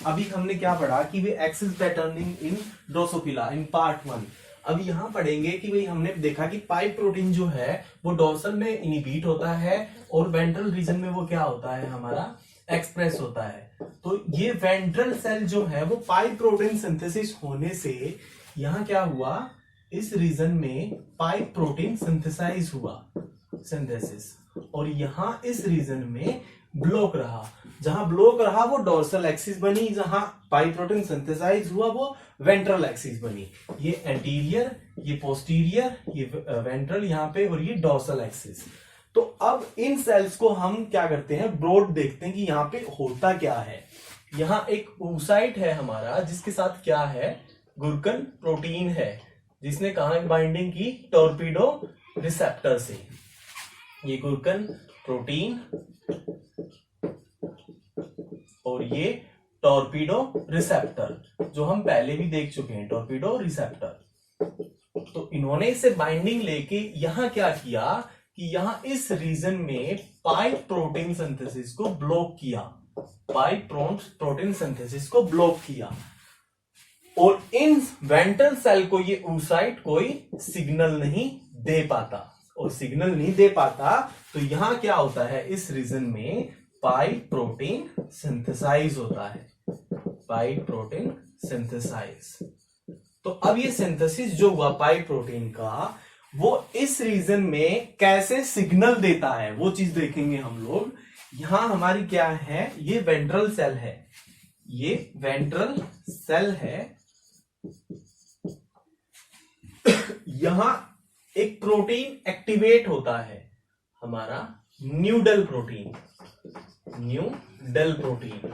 अभी हमने क्या पढ़ा कि वे axis patterning in Drosophila in part 1। अब यहाँ पढ़ेंगे कि भाई हमने देखा कि पाइप प्रोटीन जो है वो डोर्सल में इनिबिट होता है और वेंट्रल रीजन में वो क्या होता है हमारा एक्सप्रेस होता है। तो ये वेंट्रल सेल जो है वो पाइप प्रोटीन सिंथेसिस होने से यहाँ क्या हुआ, इस रीजन में पाइप प्रोटीन सिंथेसाइज हुआ, सिंथेसिस, और यहां इस रीजन में ब्लॉक रहा। जहां ब्लॉक रहा वो डोर्सल एक्सिस बनी, जहां पाइप प्रोटीन सिंथेसाइज हुआ वो वेंट्रल एक्सिस बनी। ये एंटीरियर, ये पोस्टीरियर, ये वेंट्रल यहाँ पे, और ये डोर्सल एक्सिस। तो अब इन सेल्स को हम क्या करते हैं, ब्रॉड देखते हैं कि यहाँ पे होता क्या है। यहाँ एक oocyte है हमारा जिसके साथ क्या है, गुरकन प्रोटीन है, जिसने कहा बाइंडिंग की टॉर्पीडो रिसेप्टर से। ये गुरकन प्रोटीन और ये टॉर्पीडो रिसेप्टर जो हम पहले भी देख चुके हैं, टॉर्पीडो रिसेप्टर। तो इन्होंने इसे बाइंडिंग लेके यहां क्या किया कि यहां इस रीजन में पाइप प्रोटीन सिंथेसिस को ब्लॉक किया, पाइप प्रोटीन सिंथेसिस को ब्लॉक किया। और इन वेंट्रल सेल को ये oocyte कोई सिग्नल नहीं दे पाता, और सिग्नल नहीं दे पाता तो यहां क्या होता है, इस रीजन में पाइप प्रोटीन सिंथेसाइज होता है, पाइप प्रोटीन सिंथेसाइज। तो अब ये सिंथेसिस जो हुआ पाइप प्रोटीन का, वो इस रीजन में कैसे सिग्नल देता है वो चीज देखेंगे हम लोग। यहां हमारी क्या है, ये वेंट्रल सेल है, ये वेंट्रल सेल है। यहां एक प्रोटीन एक्टिवेट होता है हमारा noodle protein, noodle protein.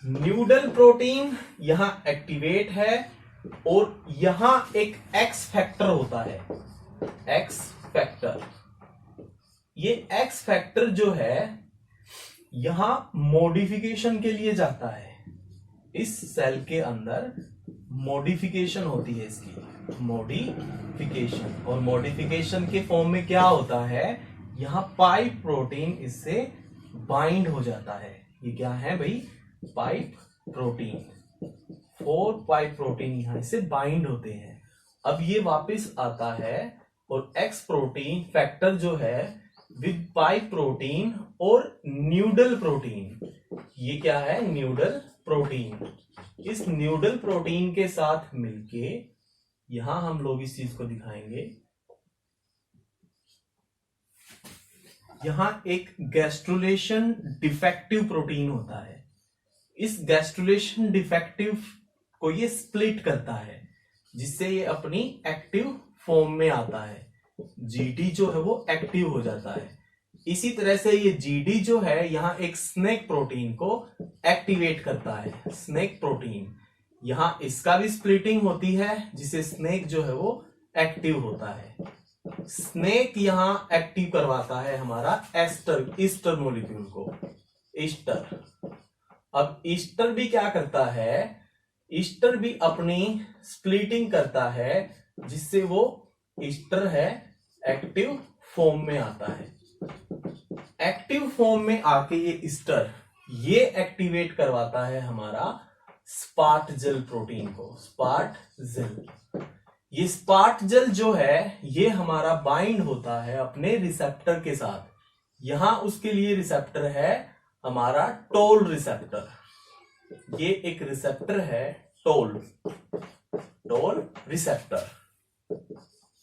Noodle protein यहां एक्टिवेट है, और यहां एक एक्स फैक्टर होता है, एक्स फैक्टर। ये एक्स फैक्टर जो है यहां मॉडिफिकेशन के लिए जाता है, इस सेल के अंदर मॉडिफिकेशन होती है इसकी, मॉडिफिकेशन। और मॉडिफिकेशन के फॉर्म में क्या होता है, यहां पाइप प्रोटीन इससे बाइंड हो जाता है। ये क्या है भाई, पाइप प्रोटीन, 4 पाइप प्रोटीन यहां से बाइंड होते हैं। अब ये वापस आता है और एक्स प्रोटीन फैक्टर जो है विद पाइप प्रोटीन और न्यूडल प्रोटीन, ये क्या है, न्यूडल प्रोटीन। इस न्यूडल प्रोटीन के साथ मिलके यहां हम लोग इस चीज को दिखाएंगे, यहां एक गैस्ट्रुलेशन डिफेक्टिव प्रोटीन होता है। इस गैस्ट्रुलेशन डिफेक्टिव को ये स्प्लिट करता है, जिससे ये अपनी एक्टिव फॉर्म में आता है। जीडी जो है वो एक्टिव हो जाता है। इसी तरह से ये जीडी जो है यहां एक स्नेक प्रोटीन को एक्टिवेट करता है, स्नेक प्रोटीन। यहां इसका भी स्प्लिटिंग होती है, जिससे स्नेक जो है वो एक्टिव होता है। स्नेक यहां एक्टिव करवाता है हमारा एस्टर, ईस्टर मॉलिक्यूल को, ईस्टर। अब ईस्टर भी क्या करता है, ईस्टर भी अपनी स्प्लिटिंग करता है, जिससे वो ईस्टर है एक्टिव फॉर्म में आता है। एक्टिव फॉर्म में आके ये ईस्टर ये एक्टिवेट करवाता है हमारा स्पार्ट जेल प्रोटीन को, स्पार्ट जेल। ये स्पार्ट जेल जो है ये हमारा बाइंड होता है अपने रिसेप्टर के साथ। यहां उसके लिए रिसेप्टर है हमारा टोल रिसेप्टर। ये एक रिसेप्टर है toll, toll receptor,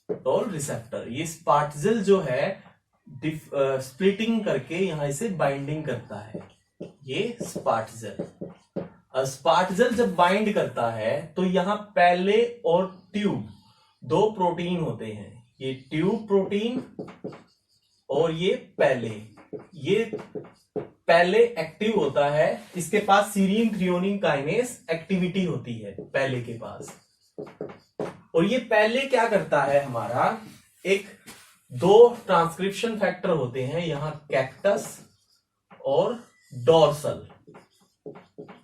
toll receptor. ये स्पार्टजेल जो है स्प्लिटिंग करके यहां इसे बाइंडिंग करता है, ये स्पार्टजेल। स्पार्टजेल जब बाइंड करता है तो यहां पैले और ट्यूब 2 प्रोटीन होते हैं, ये ट्यूब प्रोटीन और ये पैले। ये पहले एक्टिव होता है, इसके पास सीरीन थ्रियोनिन काइनेस एक्टिविटी होती है पहले के पास। और ये पहले क्या करता है हमारा, एक 2 ट्रांसक्रिप्शन फैक्टर होते हैं यहां, कैक्टस और डोर्सल,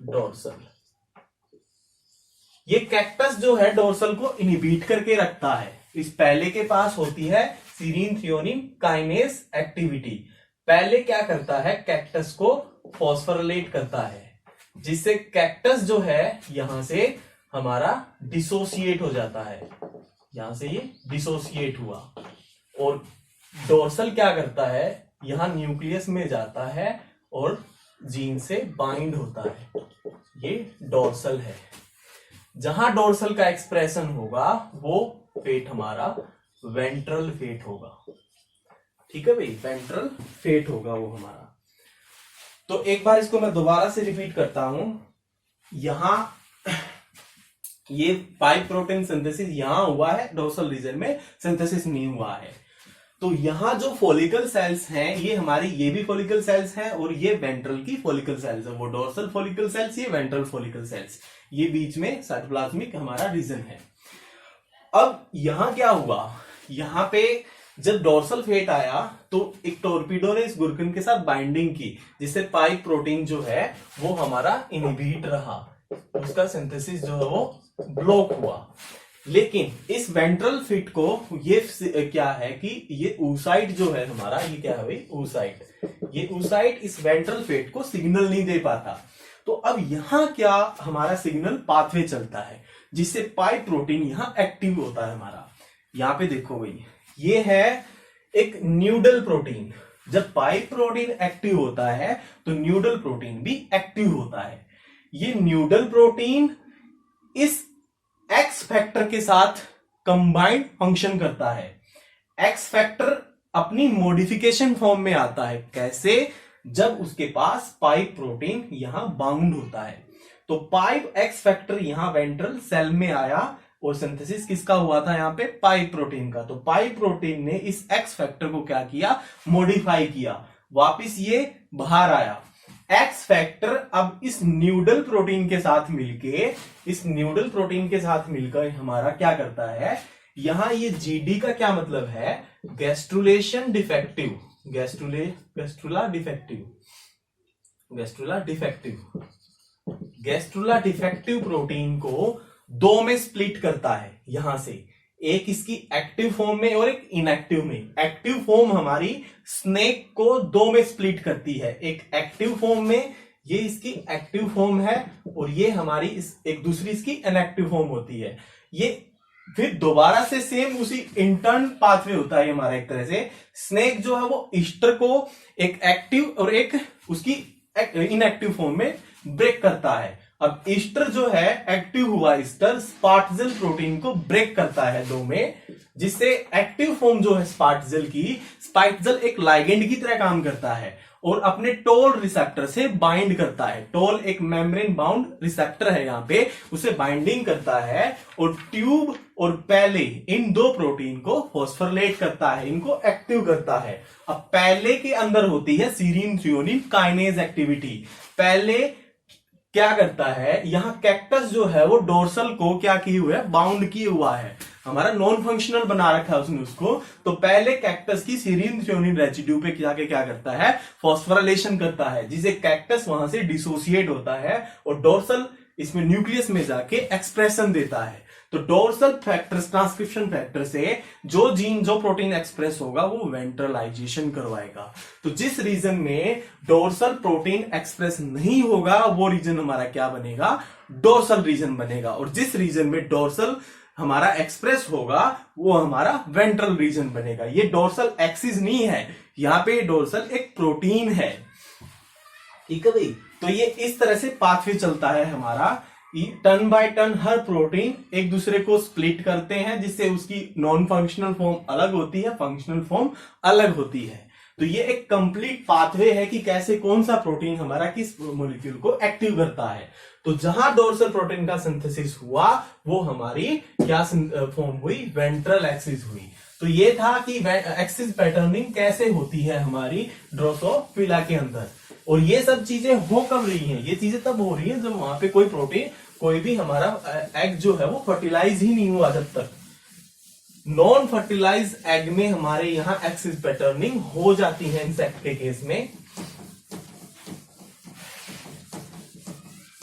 डोर्सल। ये कैक्टस जो है डोर्सल को इनहिबिट करके रखता है। इस पहले के पास होती है सीरीन थ्रियोनिन काइनेस एक्टिविटी। पहले क्या करता है, कैक्टस को फॉस्फोरिलेट करता है, जिससे कैक्टस जो है यहां से हमारा डिसोसिएट हो जाता है, यहां से ये डिसोसिएट हुआ। और डोर्सल क्या करता है, यहां न्यूक्लियस में जाता है और जीन से बाइंड होता है, ये डोर्सल है। जहां डोर्सल का एक्सप्रेशन होगा वो फेट हमारा वेंट्रल फेट होगा। ठीक है भाई, वेंट्रल फेट होगा वो हमारा। तो एक बार इसको मैं दोबारा से रिपीट करता हूं। यहां ये 5 प्रोटीन सिंथेसिस यहां हुआ है, डोर्सल रीजन में सिंथेसिस नहीं हुआ है। तो यहां जो फॉलिकल सेल्स हैं ये हमारी, ये भी फॉलिकल सेल्स हैं और ये वेंट्रल की फॉलिकल सेल्स है। वो डोर्सल फॉलिकल सेल्स, ये वेंट्रल फॉलिकल सेल्स, ये बीच में साइटोप्लाज्मिक हमारा रीजन है। अब यहां क्या हुआ, यहां पे जब डोर्सल फेट आया तो एक टॉर्पीडो ने इस गुरकन के साथ बाइंडिंग की, जिससे पाइप प्रोटीन जो है वो हमारा इनहिबिट रहा, उसका सिंथेसिस जो है वो ब्लॉक हुआ। लेकिन इस वेंट्रल फिट को ये क्या है कि ये oocyte जो है हमारा, ये क्या है भाई, oocyte, ये oocyte इस वेंट्रल फिट को सिग्नल नहीं दे पाता। तो अब यहां क्या हमारा सिग्नल पाथवे चलता है, जिससे पाइप प्रोटीन यहां एक्टिव होता है हमारा। यहां पे देखो भाई, ये है एक न्यूडल प्रोटीन। जब पाइप प्रोटीन एक्टिव होता है तो न्यूडल प्रोटीन भी एक्टिव होता है। ये न्यूडल प्रोटीन इस एक्स फैक्टर के साथ कंबाइंड फंक्शन करता है। एक्स फैक्टर अपनी मॉडिफिकेशन फॉर्म में आता है, कैसे, जब उसके पास पाइप प्रोटीन यहां बाउंड होता है। तो पाइप एक्स फैक्टर यहां वेंट्रल सेल में आया और सिंथेसिस किसका हुआ था, यहां पे पाइप प्रोटीन का। तो पाइप प्रोटीन ने इस एक्स फैक्टर को क्या किया, मॉडिफाई किया, वापिस ये बाहर आया। एक्स फैक्टर अब इस न्यूडल प्रोटीन के साथ मिलकर हमारा क्या करता है, यहां ये जीडी का क्या मतलब है, gastrulation defective, gastrula defective protein को 2 में स्प्लिट करता है। यहां से एक इसकी एक्टिव फॉर्म में और एक इनएक्टिव में। एक्टिव फॉर्म हमारी स्नेक को 2 में स्प्लिट करती है, एक एक्टिव फॉर्म में, ये इसकी एक्टिव फॉर्म है, और ये हमारी एक दूसरी इसकी इनएक्टिव फॉर्म होती है। ये फिर दोबारा से सेम उसी इंटर्न पाथवे होता है हमारा। एक तरह से स्नेक जो है वो ईस्टर को एक एक्टिव और एक उसकी इनएक्टिव फॉर्म में ब्रेक करता है। अब ईस्टर जो है एक्टिव हुआ, ईस्टर स्पार्टजेल प्रोटीन को ब्रेक करता है 2 में, जिससे एक्टिव फॉर्म जो है स्पार्टजेल की, स्पार्टजेल एक लाइगेंड की तरह काम करता है और अपने टोल रिसेप्टर से बाइंड करता है। टोल एक मेम्ब्रेन बाउंड रिसेप्टर है, यहां पे उसे बाइंडिंग करता है और ट्यूब और पैले इन 2 प्रोटीन को फॉस्फोरिलेट करता है, इनको एक्टिव करता है। अब पैले के अंदर होती है सीरीन थ्रियोनिन काइनेज एक्टिविटी। पैले क्या करता है, यहां कैक्टस जो है वो डोर्सल को क्या किए हुआ है, बाउंड किए हुआ है, हमारा नॉन फंक्शनल बना रखा है उसने उसको। तो पहले कैक्टस की सीरीन थ्रियोनिन रेसिड्यू पे जाके क्या करता है, फॉस्फोराइलेशन करता है, जिसे कैक्टस वहां से डिसोसिएट होता है और डोर्सल इसमें न्यूक्लियस में जाके एक्सप्रेशन देता है। तो डोर्सल फैक्टर्स, ट्रांसक्रिप्शन फैक्टर से जो जीन, जो प्रोटीन एक्सप्रेस होगा वो वेंट्रलाइजेशन करवाएगा। तो जिस रीजन में डोर्सल प्रोटीन एक्सप्रेस नहीं होगा वो रीजन हमारा क्या बनेगा, डोर्सल रीजन बनेगा। और जिस रीजन में डोर्सल हमारा एक्सप्रेस होगा वो हमारा वेंट्रल रीजन बनेगा। ये डोर्सल एक्सिस नहीं है, यहां पे डोर्सल एक प्रोटीन है। ठीक है भाई, तो ये इस तरह से पाथवे चलता है हमारा। Turn by turn her protein एक दूसरे को स्प्लिट करते हैं, जिससे उसकी नॉन फंक्शनल फॉर्म अलग होती है, फंक्शनल फॉर्म अलग होती है। तो ये एक कंप्लीट पाथवे है कि कैसे कौन सा प्रोटीन हमारा किस मॉलिक्यूल को एक्टिव करता है। तो जहां डोर्सल प्रोटीन का सिंथेसिस हुआ वो हमारी क्या फॉर्म हुई, वेंट्रल एक्सिस हुई। तो ये था कि एक्सिस पैटर्निंग कैसे होती है हमारी ड्रोसोफिला के अंदर। और ये सब चीजें हो कब रही हैं, ये चीजें तब हो रही हैं जब वहां पे कोई प्रोटीन, कोई भी हमारा एग जो है वो फर्टिलाइज ही नहीं हुआ। जब तक नॉन फर्टिलाइज एग में हमारे यहां एक्सिस पैटर्निंग हो जाती है इंसेक्ट के केस में।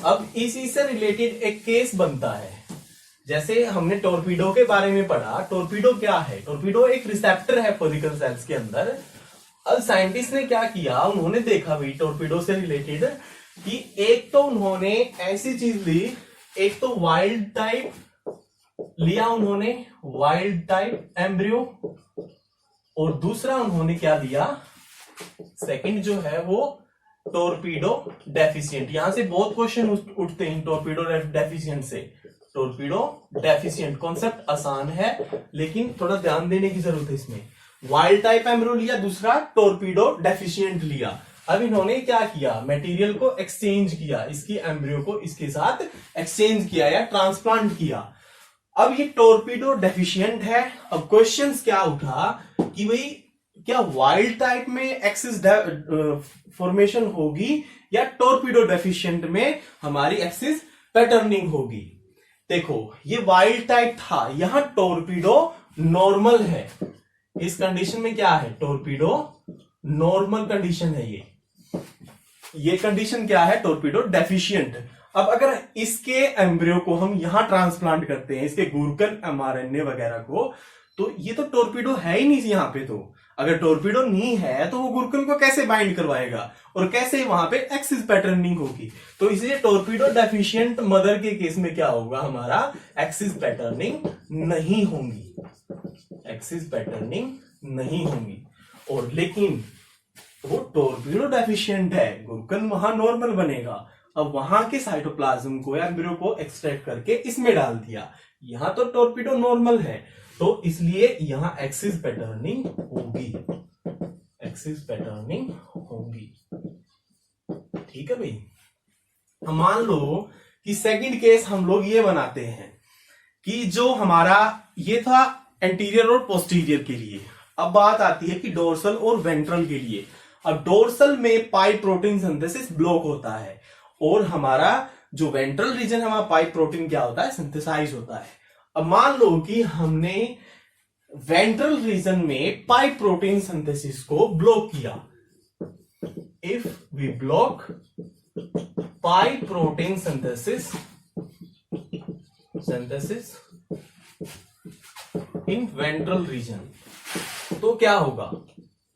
अब इसी से रिलेटेड एक केस बनता है, जैसे हमने टॉर्पीडो के बारे में पढ़ा। टॉर्पीडो क्या है, टॉर्पीडो एक रिसेप्टर है फॉलिकल सेल्स के अंदर। अब साइंटिस्ट ने क्या किया, उन्होंने देखा भी टॉर्पीडो से रिलेटेड कि एक तो उन्होंने ऐसी चीज ली, एक तो वाइल्ड टाइप लिया उन्होंने, वाइल्ड टाइप एम्ब्रियो, और दूसरा उन्होंने क्या लिया, सेकंड जो है वो टोरपीडो डेफिशिएंट। यहां से बहुत क्वेश्चन उठते हैं टोरपीडो डेफिशिएंट से। टोरपीडो डेफिशिएंट कॉन्सेप्ट आसान है, लेकिन थोड़ा ध्यान देने की जरूरत है इसमें। वाइल्ड टाइप एम्ब्रियो लिया, दूसरा टोरपीडो डेफिशिएंट लिया। अब इन्होंने क्या किया, मटेरियल को एक्सचेंज किया, इसकी एम्ब्रियो को इसके साथ एक्सचेंज किया या ट्रांसप्लांट किया। अब ये टोरपीडो डेफिशिएंट है। अब क्वेश्चंस क्या उठा कि भाई क्या वाइल्ड टाइप में एक्सिस फॉर्मेशन होगी या टोरपीडो डेफिशिएंट में हमारी एक्सिस पैटर्निंग होगी। देखो ये वाइल्ड टाइप था, यहां टोरपीडो नॉर्मल है। इस कंडीशन में क्या है, टोरपीडो नॉर्मल कंडीशन है। ये कंडीशन क्या है, टोरपीडो डेफिशिएंट। अब अगर इसके एम्ब्रियो को हम यहां ट्रांसप्लांट करते हैं, इसके गुरकन एमआरएनए वगैरह को, तो ये तो टोरपीडो है ही नहीं यहां पे। तो अगर टोरपीडो नहीं है तो वो गुरकन को कैसे बाइंड करवाएगा और कैसे वहां पे एक्सिस पैटर्निंग होगी। तो इसलिए टोरपीडो डेफिशिएंट मदर के केस में क्या होगा, हमारा एक्सिस पैटर्निंग नहीं होगी, एक्सिस पैटर्निंग नहीं होगी। और लेकिन वो टोरपीडो डेफिशिएंट है, गुरकन वहां नॉर्मल बनेगा। अब वहां के साइटोप्लाज्म को या एम्ब्रियो को एक्सट्रैक्ट करके इसमें डाल दिया, यहां तो टोरपीडो नॉर्मल है, तो इसलिए यहां एक्सिस पैटर्निंग होगी, एक्सिस पैटर्निंग होगी। ठीक है भाई। हम मान लो कि सेकंड केस हम लोग ये बनाते हैं कि जो हमारा ये था एंटीरियर और पोस्टीरियर के लिए। अब बात आती है कि डोर्सल और वेंट्रल के लिए। अब डोर्सल में पाई प्रोटीन सिंथेसिस ब्लॉक होता है, और हमारा जो वेंट्रल रीजन हमारा पाई प्रोटीन क्या होता है, सिंथेसाइज होता है। अब मान लो कि हमने वेंट्रल रीजन में पाई प्रोटीन सिंथेसिस को ब्लॉक किया। If we block pipe protein synthesis in ventral region, तो क्या होगा,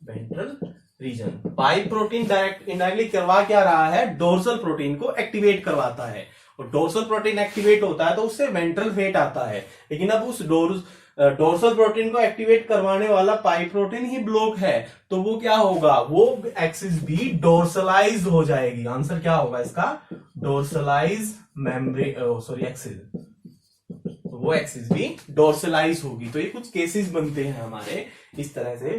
ventral region pipe protein direct indirectly करवा क्या रहा है, डोर्सल प्रोटीन को एक्टिवेट करवाता है। और डोर्सल प्रोटीन एक्टिवेट होता है तो उससे वेंट्रल फेट आता है। लेकिन अब उस डोर्सल प्रोटीन को एक्टिवेट करवाने वाला पाई प्रोटीन ही ब्लॉक है, तो वो क्या होगा, वो एक्सिस भी डोर्सलाइज हो जाएगी। आंसर क्या होगा इसका, डोर्सलाइज मेम्ब्रेन, सॉरी एक्सिस, वो एक्सिस भी डोर्सलाइज होगी। तो ये कुछ केसेस बनते हैं हमारे इस तरह से।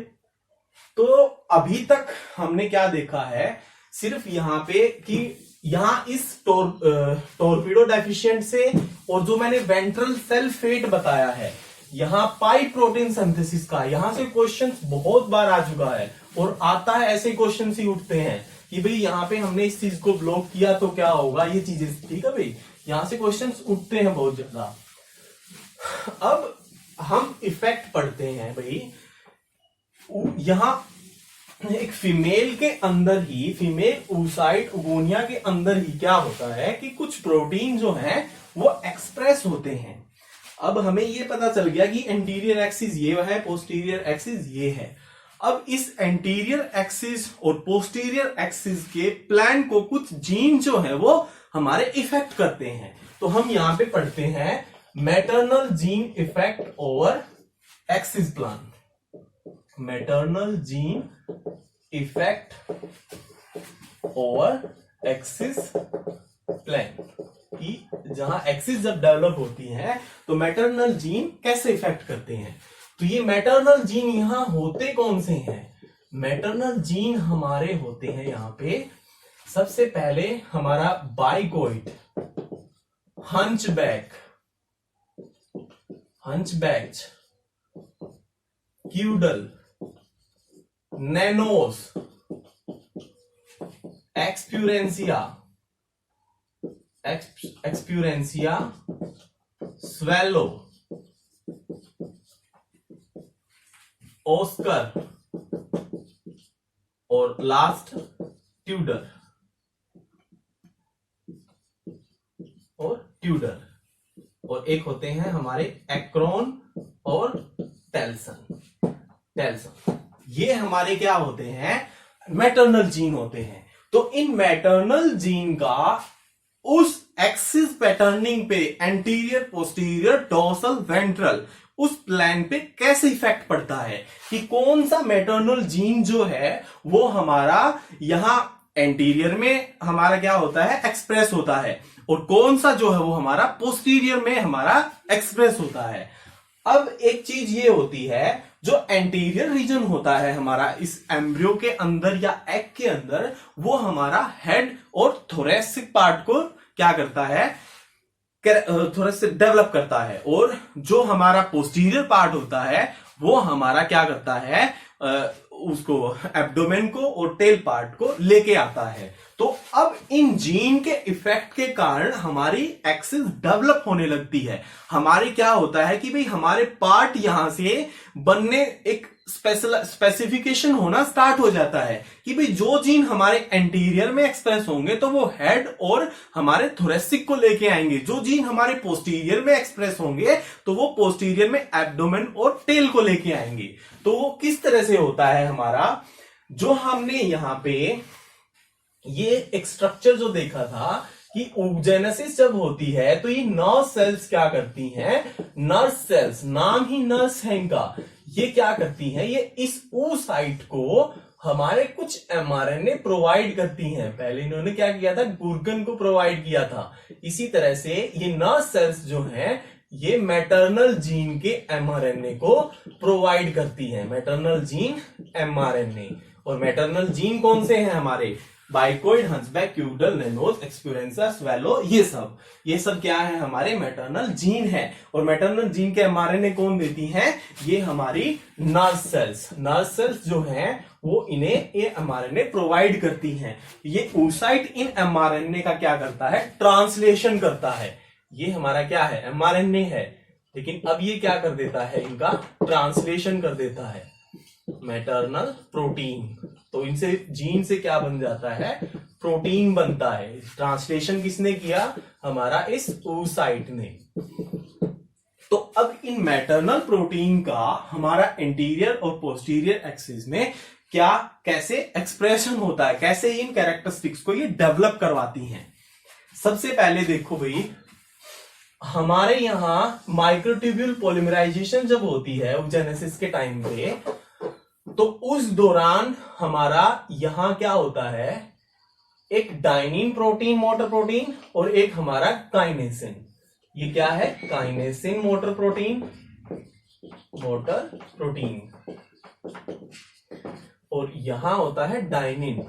तो अभी तक हमने क्या देखा है, सिर्फ यहां पे कि यहां इस टोरपीडो डेफिशिएंट से, और जो मैंने वेंट्रल सेल फेट बताया है, यहां पाई प्रोटीन सिंथेसिस का, यहां से क्वेश्चंस बहुत बार आ चुका है और आता है, ऐसे क्वेश्चन ही उठते हैं कि भाई यहां पे हमने इस चीज को ब्लॉक किया तो क्या होगा, ये चीजें। ठीक है भाई, यहां से क्वेश्चंस उठते हैं बहुत ज्यादा। अब हम इफेक्ट पढ़ते हैं भाई, यहां एक फीमेल के अंदर ही, फीमेल oocyte ओगोनिया के अंदर ही क्या होता है कि कुछ प्रोटीन जो है वो एक्सप्रेस होते हैं। अब हमें ये पता चल गया कि एंटीरियर एक्सिस ये है, पोस्टीरियर एक्सिस ये है। अब इस एंटीरियर एक्सिस और पोस्टीरियर एक्सिस के प्लान को कुछ जीन जो है वो हमारे इफेक्ट करते हैं। तो हम यहां पे पढ़ते हैं maternal gene effect over axis plan, maternal gene effect over axis plan, कि जहां एक्सिस जब डेवलप होती है तो मैटरनल जीन कैसे इफेक्ट करते हैं। तो ये मैटरनल जीन यहां होते कौन से हैं, मैटरनल जीन हमारे होते हैं यहां पे सबसे पहले हमारा बाइगोइड, हंचबैक, हंचबैच, क्यूडल, नैनोस, एक्सप्यूरेंसिया, एक्सप्यूरेंसिया, स्वेलो, ऑस्कर, और लास्ट ट्यूडर, और ट्यूडर, और एक होते हैं हमारे एक्रोन और टेल्सन। ये हमारे क्या होते हैं, मैटरनल जीन होते हैं। तो इन मैटरनल जीन का उस एक्सिस पैटर्निंग पे एंटीरियर, पोस्टीरियर, डोर्सल, वेंट्रल, उस प्लान पे कैसे इफेक्ट पड़ता है कि कौन सा मैटरनल जीन जो है वो हमारा यहां एंटीरियर में हमारा क्या होता है, एक्सप्रेस होता है, और कौन सा जो है वो हमारा पोस्टीरियर में हमारा एक्सप्रेस होता है। अब एक चीज ये होती है, जो एंटीरियर रीजन होता है हमारा इस एम्ब्रियो के अंदर या एग के अंदर, वो हमारा हेड और थोरेसिक पार्ट को क्या करता है, थोड़ा से डेवलप करता है, और जो हमारा पोस्टीरियर पार्ट होता है वो हमारा क्या करता है, उसको एब्डोमेन को और टेल पार्ट को लेके आता है। तो अब इन जीन के इफेक्ट के कारण हमारी एक्सिस डेवलप होने लगती है। हमारी क्या होता है कि भाई हमारे पार्ट यहां से बनने, एक स्पेसिफिकेशन होना स्टार्ट हो जाता है कि भाई जो जीन हमारे एंटीरियर में एक्सप्रेस होंगे तो वो हेड और हमारे थोरेसिक को लेके आएंगे, जो जीन हमारे पोस्टीरियर में एक्सप्रेस होंगे तो वो पोस्टीरियर में एब्डोमेन और टेल को लेके आएंगे। तो वो किस तरह से होता है हमारा, जो हमने यहां पे ये एक स्ट्रक्चर जो देखा था कि oogenesis जब होती है तो ये नर्व सेल्स क्या करती हैं, नर्व सेल्स, नाम ही नर्व्स है इनका, ये क्या करती हैं, ये इस oocyte को हमारे कुछ एमआरएनए प्रोवाइड करती हैं। पहले इन्होंने क्या किया था, गुर्गन को प्रोवाइड किया था। इसी तरह से ये नर्व सेल्स जो हैं ये मैटरनल जीन के एमआरएनए को प्रोवाइड करती हैं, मैटरनल जीन एमआरएनए। और मैटरनल जीन कौन से हैं हमारे, बाइकोइड, हंसबैक, क्यूडल, नेनोज, एक्सप्यूरेंसा, स्वेलो, ये सब क्या है, हमारे मैटरनल जीन है। और मैटरनल जीन के एमआरएनए कौन देती हैं, ये हमारी नर्व सेल्स जो हैं वो इन्हें ये एमआरएनए प्रोवाइड करती हैं। ये oocyte इन एमआरएनए का क्या करता है, ट्रांसलेशन करता है। ये हमारा क्या है, एमआरएनए है, लेकिन अब ये क्या कर देता है, इनका ट्रांसलेशन कर देता है, मैटरनल प्रोटीन। तो इनसे जीन से क्या बन जाता है, प्रोटीन बनता है। ट्रांसलेशन किसने किया, हमारा इस oocyte ने। तो अब इन मैटरनल प्रोटीन का हमारा एंटीरियर और पोस्टीरियर एक्सिस में क्या, कैसे एक्सप्रेशन होता है, कैसे इन कैरेक्टरिस्टिक्स को ये डेवलप करवाती हैं। सबसे पहले देखो भाई, हमारे यहां माइक्रोट्यूब्यूल पॉलीमराइजेशन जब होती है oogenesis के टाइम पे, तो उस दौरान हमारा यहां क्या होता है, एक डाइनिन प्रोटीन, मोटर प्रोटीन, और एक हमारा काइनेसिन। ये क्या है, काइनेसिन मोटर प्रोटीन, और यहां होता है डाइनिन।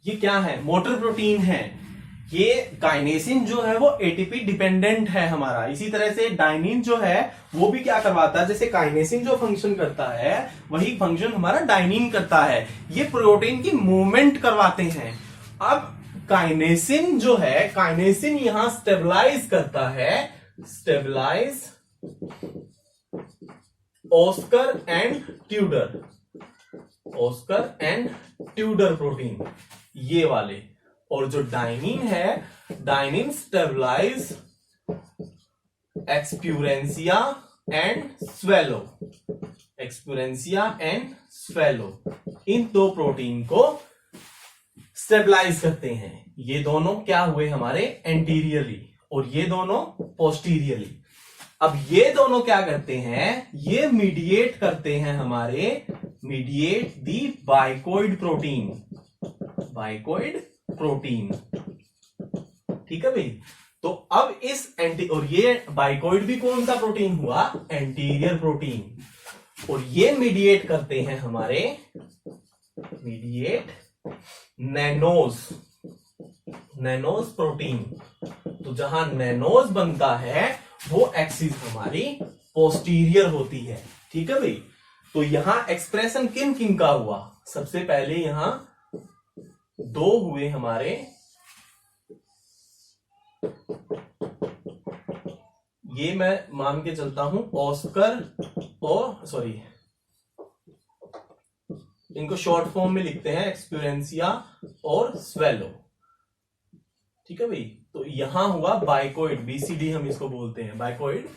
ये क्या है, मोटर प्रोटीन है। ये काइनेसिन जो है वो एटीपी डिपेंडेंट है हमारा। इसी तरह से डाइनिन जो है वो भी क्या करवाता है, जैसे काइनेसिन जो फंक्शन करता है वही फंक्शन हमारा डाइनिन करता है। ये प्रोटीन की मूवमेंट करवाते हैं। अब काइनेसिन जो है, काइनेसिन यहां स्टेबलाइज करता है, stabilize oskar and tudor protein, ये वाले। और जो डाइनिन है, dynein stabilize exuperantia and swallow, इन दो प्रोटीन को स्टेबलाइज करते हैं। ये दोनों क्या हुए हमारे एंटीरियरली, और ये दोनों पोस्टीरियरली। अब ये दोनों क्या करते हैं, ये मीडिएट करते हैं हमारे, मीडिएट दी बाइकोइड प्रोटीन, ठीक है भाई। तो अब इस और ये बाइकोइड भी कौन सा प्रोटीन हुआ, एंटीरियर प्रोटीन, और ये मीडिएट करते हैं हमारे, नैनोज प्रोटीन। तो जहां नैनोज बनता है वो एक्सिस हमारी पोस्टीरियर होती है, ठीक है भाई। तो यहां एक्सप्रेशन किन किन का हुआ, सबसे पहले यहां दो हुए हमारे, ये मैं मान के चलता हूं ऑस्कर और सॉरी, इनको शॉर्ट फॉर्म में लिखते हैं एक्सप्यूरेंसिया और स्वेलो, ठीक है भाई। तो यहां हुआ बाइकोइड, बीसीडी हम इसको बोलते हैं बाइकोइड।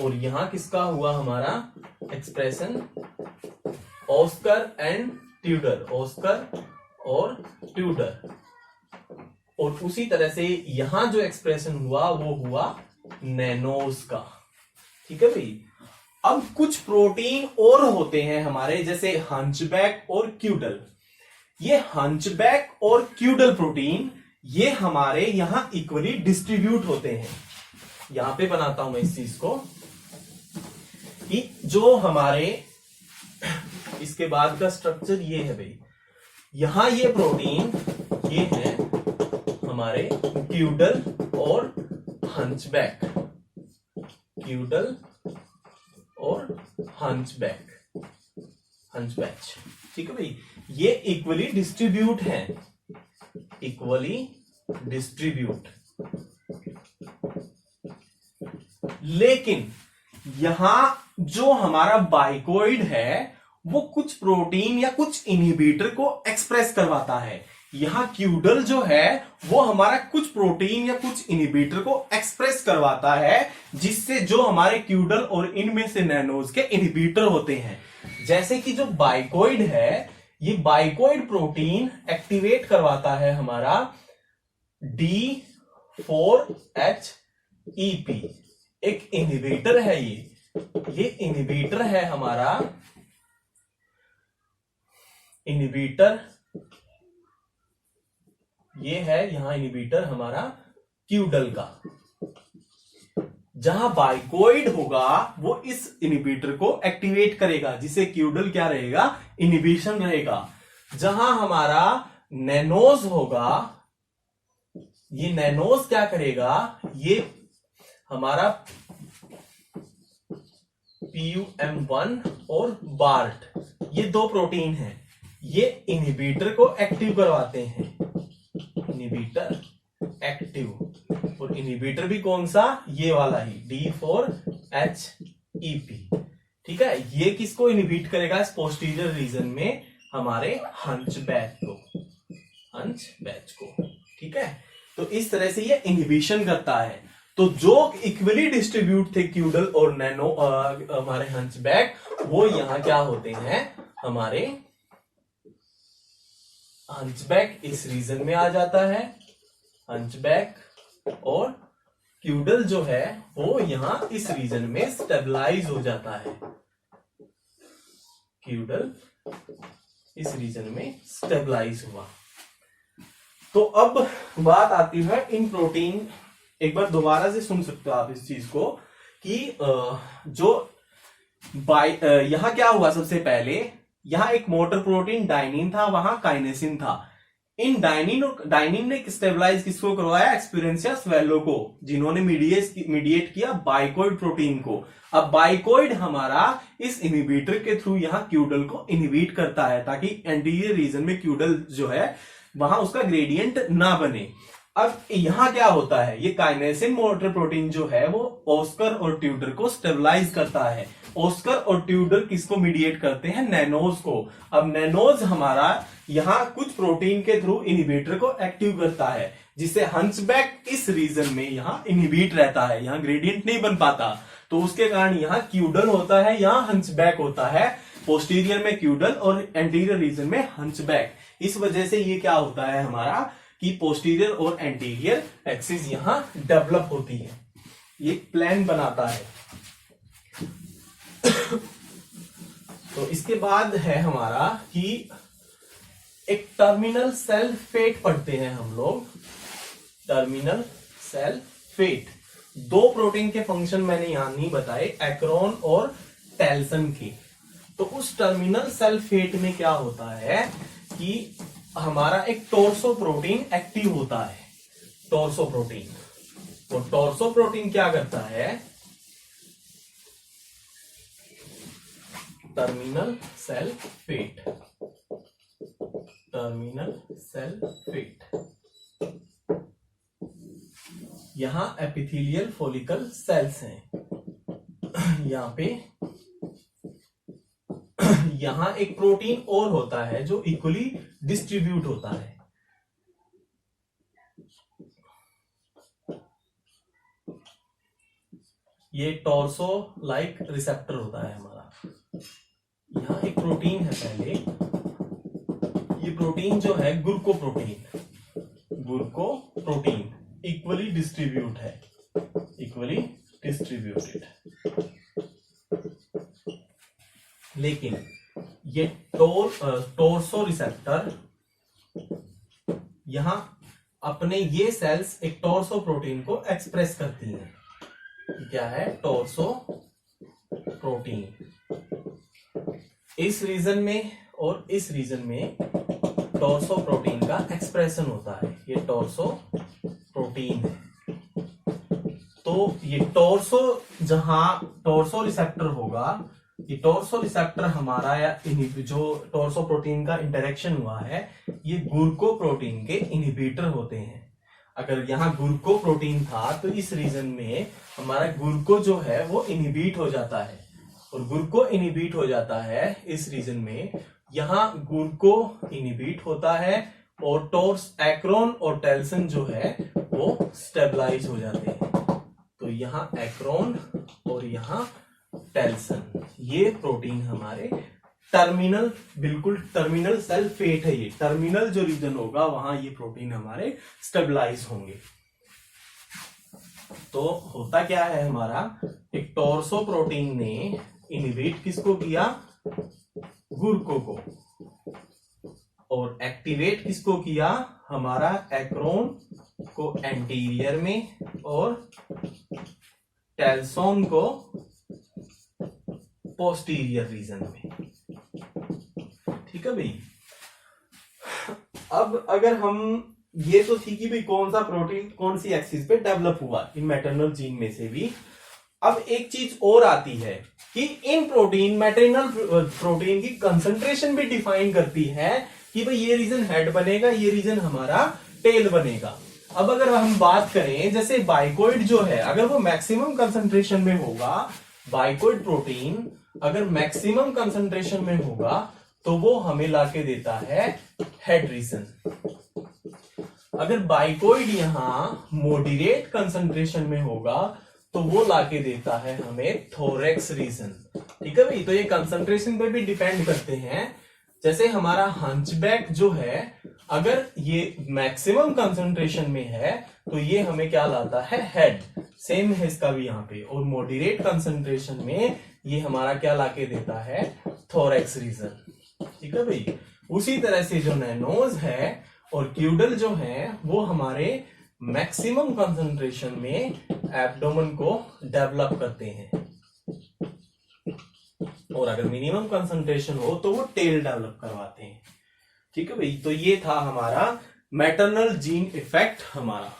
और यहां किसका हुआ हमारा expression, Oscar and Tudor, Oscar और ट्यूडर। और उसी तरह से यहां जो एक्सप्रेशन हुआ वो हुआ नैनोज का। ठीक है भाई। अब कुछ प्रोटीन और होते हैं हमारे, जैसे हंचबैक और क्यूडल। ये हंचबैक और क्यूडल प्रोटीन ये हमारे यहां इक्वली डिस्ट्रीब्यूट होते हैं। यहां पे बनाता हूं मैं इस चीज को कि जो हमारे इसके बाद का स्ट्रक्चर ये है भाई। यहां ये प्रोटीन ये है हमारे क्यूडल और हंचबैक, क्यूडल और हंचबैक, हंचबैच। ठीक है भाई। ये इक्वली डिस्ट्रीब्यूट हैं, इक्वली डिस्ट्रीब्यूट। लेकिन यहां जो हमारा बाइकोइड है वो कुछ प्रोटीन या कुछ इनहिबिटर को एक्सप्रेस करवाता है। यहां क्यूडल जो है वो हमारा कुछ प्रोटीन या कुछ इनहिबिटर को एक्सप्रेस करवाता है, जिससे जो हमारे क्यूडल और इनमें से नैनोज के इनहिबिटर होते हैं। जैसे कि जो बाइकोइड है, ये बाइकोइड प्रोटीन एक्टिवेट करवाता है हमारा D4HEP, एक इनहिबिटर है ये इनहिबिटर है हमारा, इनहिबिटर ये है यहां इनहिबिटर हमारा क्यूडल का। जहां बाइकोइड होगा वो इस इनहिबिटर को एक्टिवेट करेगा, जिसे क्यूडल क्या रहेगा, इनहिबिशन रहेगा। जहां हमारा नैनोज होगा, ये नैनोज क्या करेगा, ये हमारा PUM1 और बार्ट, ये दो प्रोटीन हैं, ये इनहिबिटर को एक्टिव करवाते हैं, इनहिबिटर एक्टिव। और इनहिबिटर भी कौन सा, ये वाला ही D4HEP। ठीक है। ये किसको इनहिबिट करेगा, इस पोस्टीरियर रीजन में हमारे हंचबैक को, हंचबैक को। ठीक है। तो इस तरह से ये इनहिबिशन करता है। तो जो इक्वली डिस्ट्रीब्यूट थे क्यूडल और नैनो हमारे हंचबैक, वो यहां क्या होते हैं, हमारे हंचबैक इस रीजन में आ जाता है, हंचबैक, और क्यूडल जो है वो यहां इस रीजन में स्टेबलाइज हो जाता है, क्यूडल इस रीजन में स्टेबलाइज हुआ। तो अब बात आती है इन प्रोटीन, एक बार दोबारा से सुन सकते हो आप इस चीज को कि जो यहां क्या हुआ, सबसे पहले यहां एक मोटर प्रोटीन डाइनिन था, वहां काइनेसिन था। इन डाइनिन ने स्टेबलाइज किसको करवाया, एक्सपीरियंशिया स्वेलो को, जिन्होंने मीडिएट किया बाइकोइड प्रोटीन को। अब बाइकोइड हमारा इस इनहिबिटर के थ्रू यहां क्यूडल को इनहिबिट करता है, ताकि एंटीरियर रीजन में क्यूडल जो है वहां उसका ग्रेडियंट ना बने। अब यहां क्या होता है, ये काइनेसिन मोटर प्रोटीन जो है वो ऑस्कर और ट्यूडर को स्टेबलाइज करता है। ऑस्कर और ट्यूडर किसको मीडिएट करते हैं, नैनोज को। अब नैनोज हमारा यहां कुछ प्रोटीन के थ्रू इनहिबिटर को एक्टिव करता है, जिससे हंचबैक इस रीजन में यहां इनहिबिट रहता है, यहां ग्रेडियंट नहीं बन पाता। तो उसके कारण यहां क्यूडल होता है, यहां हंचबैक होता है, पोस्टीरियर में क्यूडल और एंटीरियर रीजन में हंचबैक। इस वजह से ये क्या होता है हमारा कि पोस्टीरियर और एंटीरियर एक्सिस यहां डेवलप होती है, ये प्लान बनाता है। तो इसके बाद है हमारा कि एक टर्मिनल सेल फेट पढ़ते हैं हम लोग, टर्मिनल सेल फेट। दो प्रोटीन के फंक्शन मैंने यहां नहीं बताए, एक्रोन और टेल्सन के। तो उस टर्मिनल सेल फेट में क्या होता है कि हमारा एक टोर्सो प्रोटीन एक्टिव होता है, टोर्सो प्रोटीन। तो टोर्सो प्रोटीन क्या करता है, terminal cell fate, terminal cell fate. यहां एपिथेलियल फॉलिकल सेल्स हैं, यहां पे यहां एक प्रोटीन और होता है जो इक्वली डिस्ट्रीब्यूट होता है। ये टॉर्सो लाइक रिसेप्टर होता है हमारा। यहां एक प्रोटीन है पहले, ये प्रोटीन जो है गुर्कोप्रोटीन इक्वली डिस्ट्रीब्यूट है, इक्वली डिस्ट्रीब्यूटेड। लेकिन ये टोर्सो रिसेप्टर यहां अपने ये सेल्स एक टोर्सो प्रोटीन को एक्सप्रेस करती हैं। क्या है? Torso protein. इस रीजन में और इस रीजन में टोर्सो प्रोटीन का एक्सप्रेशन होता है। ये टोर्सो प्रोटीन है। तो ये टोर्सो, जहां टोर्सो रिसेप्टर होगा, ये टोर्सो रिसेप्टर हमारा या जो टोर्सो प्रोटीन का इंटरेक्शन हुआ है, ये गुर्कोप्रोटीन के इनहिबिटर होते हैं। अगर यहाँ गुर्कोप्रोटीन था तो इस रीजन में हमारा गुर्को जो है वो इनहिबिट हो जाता है, और गुर्को इनहिबिट हो जाता है इस रीजन में। यहाँ गुर्को इनहिबिट होता है और टोर्स एक्रोन और टेल्सन जो है वो स्टेबलाइज हो जाते हैं। तो यहाँ एक्रोन और यहाँ टेल्सन, ये प्रोटीन हमारे टर्मिनल, बिल्कुल टर्मिनल सेल फेट है। ये टर्मिनल जो रीजन होगा वहां ये प्रोटीन हमारे स्टेबलाइज होंगे। तो होता क्या है हमारा, एक टोर्सो प्रोटीन ने इनहिबिट किसको किया? गुर्को को। और एक्टिवेट किसको किया? हमारा एक्रोन को एंटीरियर में और टेल्सोन को पोस्टीरियर रीजन में। ठीक है भाई। अब अगर हम, ये तो थी कि भाई कौन सा प्रोटीन कौन सी एक्सिस पे डेवलप हुआ इन मैटरनल जीन में से भी। अब एक चीज और आती है कि इन प्रोटीन, मैटरनल प्रोटीन की कंसंट्रेशन भी डिफाइन करती है कि भाई ये रीजन हेड बनेगा, ये रीजन हमारा टेल बनेगा। अब अगर हम बात करें, जैसे बाइकोइड जो है, अगर वो मैक्सिमम कंसंट्रेशन में होगा, बाइकोइड प्रोटीन अगर मैक्सिमम कंसंट्रेशन में होगा तो वो हमें लाके देता है हेड रीजन। अगर बाइकोइड यहां मॉडरेट कंसंट्रेशन में होगा तो वो लाके देता है हमें थोरेक्स रीजन। ठीक है भाई। तो ये कंसंट्रेशन पे भी डिपेंड करते हैं। जैसे हमारा हंचबैक जो है, अगर ये मैक्सिमम कंसंट्रेशन में है तो ये हमें क्या लाता है? हेड। सेम है इसका भी यहाँ पे। और मॉडरेट कंसंट्रेशन में ये हमारा क्या लाके देता है? Thorax region. ठीक है भाई। उसी तरह से जो नैनोज है और क्यूडल जो है वो हमारे मैक्सिमम कंसंट्रेशन में एब्डोमेन को डेवलप करते हैं, और अगर मिनिमम कंसंट्रेशन हो तो वो टेल डेवलप करवाते हैं। ठीक है भाई। तो ये था हमारा मैटरनल जीन इफेक्ट हमारा।